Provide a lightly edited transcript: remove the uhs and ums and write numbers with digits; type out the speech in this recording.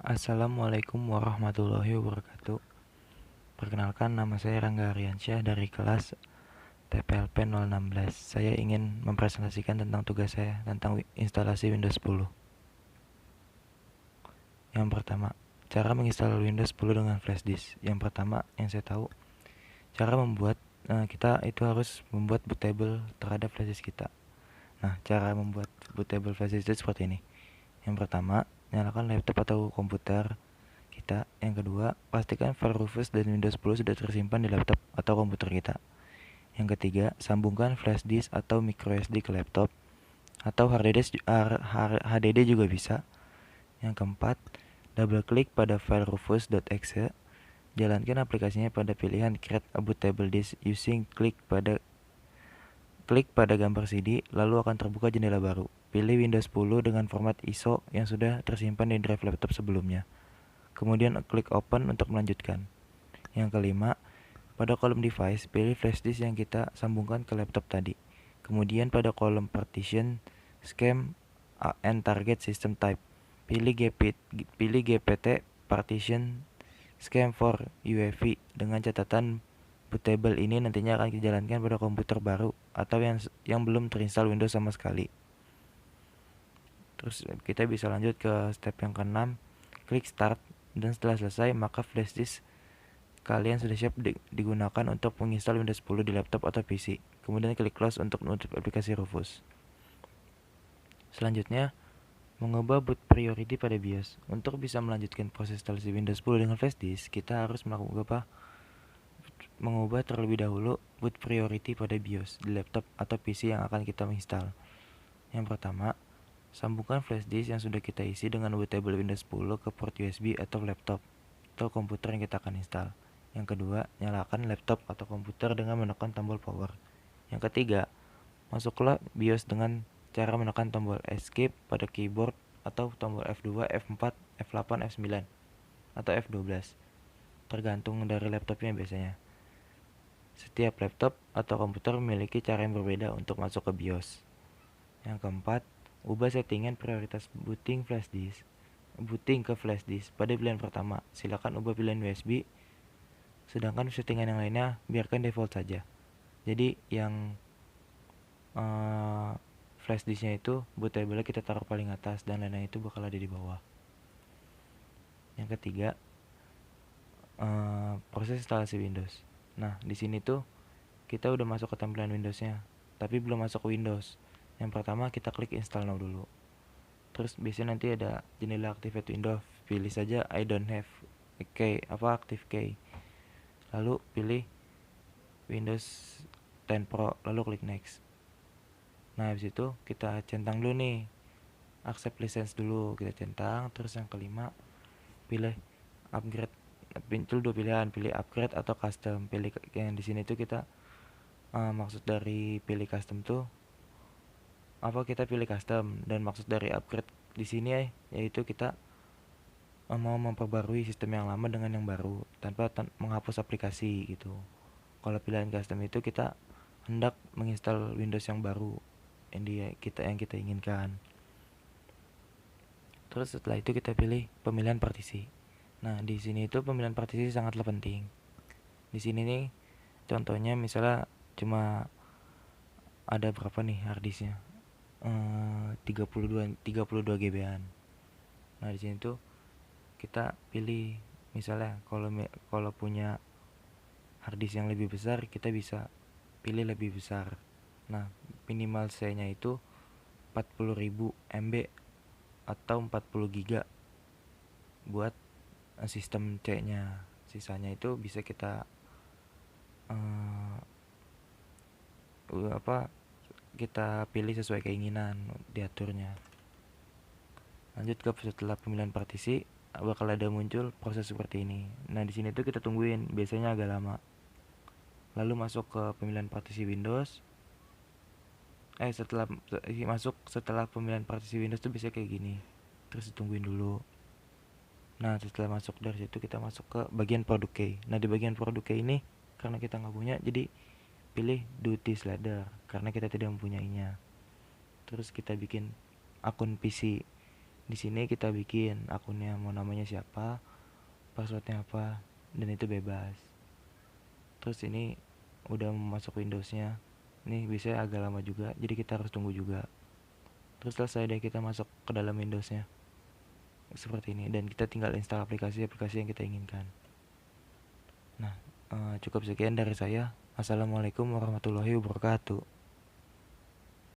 Assalamualaikum warahmatullahi wabarakatuh. Perkenalkan, nama saya Rangga Aryansyah dari kelas TPLP 016. Saya ingin mempresentasikan tentang tugas saya tentang instalasi Windows 10. Yang pertama, cara menginstal Windows 10 dengan flash disk. Yang pertama yang saya tahu, cara membuat kita itu harus membuat bootable terhadap flash disk kita. Nah, cara membuat bootable flash disk itu seperti ini. Yang pertama, nyalakan laptop atau komputer kita. Yang kedua, pastikan file Rufus dan Windows 10 sudah tersimpan di laptop atau komputer kita. Yang ketiga, sambungkan flash disk atau micro SD ke laptop atau HDD juga bisa. Yang keempat, double klik pada file rufus.exe. Jalankan aplikasinya pada pilihan Create a bootable disk using klik pada gambar CD, lalu akan terbuka jendela baru. Pilih Windows 10 dengan format ISO yang sudah tersimpan di drive laptop sebelumnya. Kemudian klik Open untuk melanjutkan. Yang kelima, pada kolom device, pilih flash disk yang kita sambungkan ke laptop tadi. Kemudian pada kolom partition, scheme and target system type, pilih GPT partition scheme for UEFI dengan catatan bootable ini nantinya akan dijalankan pada komputer baru atau yang belum terinstall Windows sama sekali. Terus kita bisa lanjut ke step yang keenam, klik start, dan setelah selesai maka flash disk kalian sudah siap digunakan untuk menginstal Windows 10 di laptop atau PC. Kemudian klik close untuk menutup aplikasi Rufus. Selanjutnya, mengubah boot priority pada BIOS. Untuk bisa melanjutkan proses instalasi Windows 10 dengan flash disk, kita harus mengubah terlebih dahulu boot priority pada BIOS di laptop atau PC yang akan kita install. Yang pertama, sambungkan flash disk yang sudah kita isi dengan bootable Windows 10 ke port USB atau laptop atau komputer yang kita akan install. Yang kedua, nyalakan laptop atau komputer dengan menekan tombol power. Yang ketiga, masuklah BIOS dengan cara menekan tombol escape pada keyboard atau tombol F2, F4, F8, F9, atau F12, tergantung dari laptopnya biasanya. Setiap laptop atau komputer memiliki cara yang berbeda untuk masuk ke BIOS. Yang keempat, ubah settingan prioritas booting ke flash disk pada pilihan pertama. Silakan ubah pilihan USB, sedangkan settingan yang lainnya biarkan default saja. Jadi yang flash disknya itu bootable kita taruh paling atas dan lainnya itu bakal ada di bawah. Yang ketiga, proses instalasi Windows. Nah, di sini tuh kita udah masuk ke tampilan Windowsnya, tapi belum masuk ke Windows. Yang pertama kita klik install now dulu. Terus biasanya nanti ada jendela activate Windows, pilih saja I don't have active key. Lalu pilih Windows 10 Pro, lalu klik next. Nah, habis itu kita centang dulu nih, accept license dulu, kita centang. Terus yang kelima, pilih upgrade. Muncul dua pilihan, pilih upgrade atau custom. Pilih yang di sini tuh kita maksud dari pilih custom tuh kita pilih custom, dan maksud dari upgrade di sini yaitu kita mau memperbarui sistem yang lama dengan yang baru tanpa menghapus aplikasi gitu. Kalau pilihan custom itu kita hendak menginstal Windows yang baru yang kita inginkan. Terus setelah itu kita pilih pemilihan partisi. Nah, di sini itu pemilihan partisi sangatlah penting. Di sini nih contohnya misalnya cuma ada berapa nih harddisknya? 32 GB-an. Nah, di sini tuh kita pilih misalnya kalau punya harddisk yang lebih besar kita bisa pilih lebih besar. Nah, minimal C-nya itu 40.000 MB atau 40 GB buat sistem C-nya. Sisanya itu bisa kita kita pilih sesuai keinginan diaturnya. Lanjut ke setelah pemilihan partisi bakal ada muncul proses seperti ini. Nah, di sini tuh kita tungguin, biasanya agak lama. Lalu masuk ke pemilihan partisi Windows. Setelah pemilihan partisi Windows tuh bisa kayak gini. Terus ditungguin dulu. Nah, setelah masuk dari situ kita masuk ke bagian produk key. Nah, di bagian produk key ini karena kita nggak punya, jadi pilih do this karena kita tidak mempunyainya. Terus kita bikin akun PC. Di sini kita bikin akunnya, mau namanya siapa, passwordnya apa, dan itu bebas. Terus ini udah masuk Windowsnya, ini biasanya agak lama juga, jadi kita harus tunggu juga. Terus selesai deh kita masuk ke dalam Windowsnya seperti ini, dan kita tinggal install aplikasi-aplikasi yang kita inginkan. Nah, cukup sekian dari saya. Assalamualaikum warahmatullahi wabarakatuh.